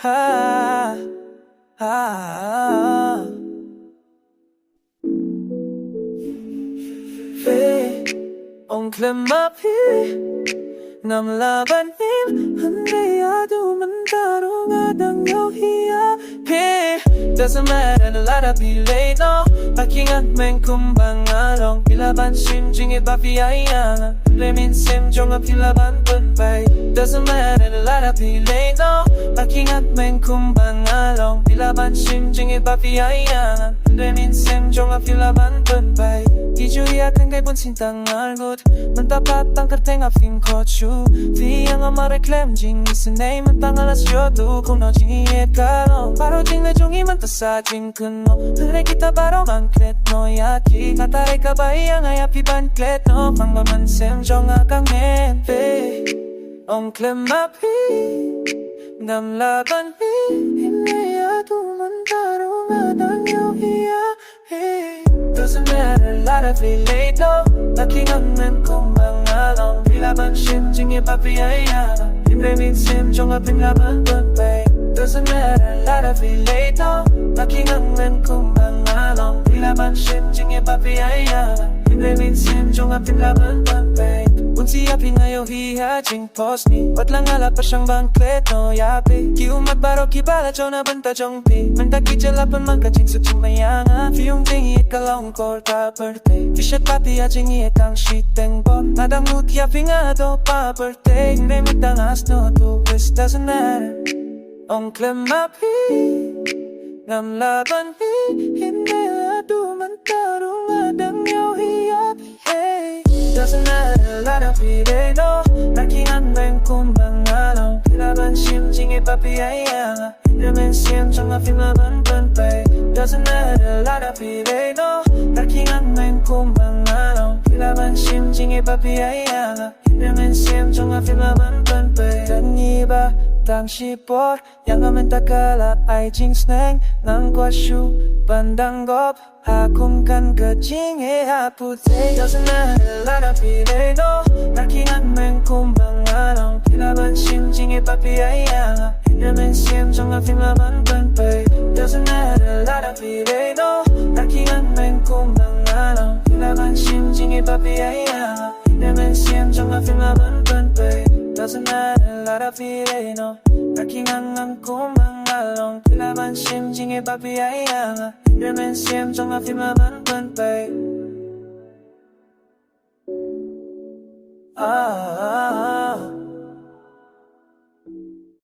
ah, ah. Ve ongklemapi namlabanin handayado man tarungan ang yohiyapi. Doesn't matter a lot of delay no pakingat men kumbangalong pilaban 심중에 바비아이야 레민 셈종아 피라반 뻔바이. Doesn't matter a lot of delay no pakingat men kumbangalong pilaban 심중에 바비아이야 레민 셈종아 피라반 뻔바이. Ijuya kang kay bunsin tangalgot Mantapat ang karteng afing kochu Di ang amareklem jing isinay Mantangalas yodu kung no jing iekalo Paro jing na jung imantasa jing kuno Tule kita baro mangklet no yaki Kataray kabay ang ayapi banklet no Pangbaman sem jong akang mepe Ong klemapi Namlaban mi Inayado man tarong adang yohiya Doesn't matter, a lot of relate, no 나킹하면 kumbangalong Pilaban 심중에 바비아야 힘내민 심종아 빈라ban 뻔배. Doesn't matter, a lot of relate, no 나킹하면 kumbangalong Pilaban 심중에 바비아야 힘내민 심종아 빈라ban 뻔배. Unsi api ngayon hihajing post ni Ba't lang ala pa siyang bangklet no yapi Kiumat baro kibala jo na banta jong pi Mantaki jalapan man kajing sa chumayanga Fiyong tingi kalong korta birthday Fishat papi ajing ietang shiteng bon Nadang muti api nga do pa birthday Hindi mitang asno to this doesn't matter Ong klemapi Ngam laban hi Hindi adu man tarong adang yohiyapi Doesn't matter, a lot of relay, no 나킹한 맹 kumbangalong Pilaban 심중에 바비아야 힘들면 심정아 필라ban 뻔배. Doesn't matter, a lot of relay, no 나킹한 맹 kumbangalong Pilaban 심중에 바비아야 힘들면 심정아 필라ban 뻔배. Dan iba tang sipor Yang amen takala ay jingsneng Nang kwasyu pandanggop Hakumkan kajing에 아프대. Doesn't matter, a lot of relay, no 나킹한 맹 kumbangalong Pilaban 심중에 바비아야 힘들면 심정아 필라ban 뻔배. Doesn't matter, a lot of relay, no 나킹한 맹 kumbangalong Pilaban 심중에 바비아야 힘들면 심정아 필라ban 뻔배. Doesn't matter, a lot of relay, no 나킹한 맹 kumbangalong Pilaban 심중에 바비아야 힘들면 심정아 필라ban 뻔배.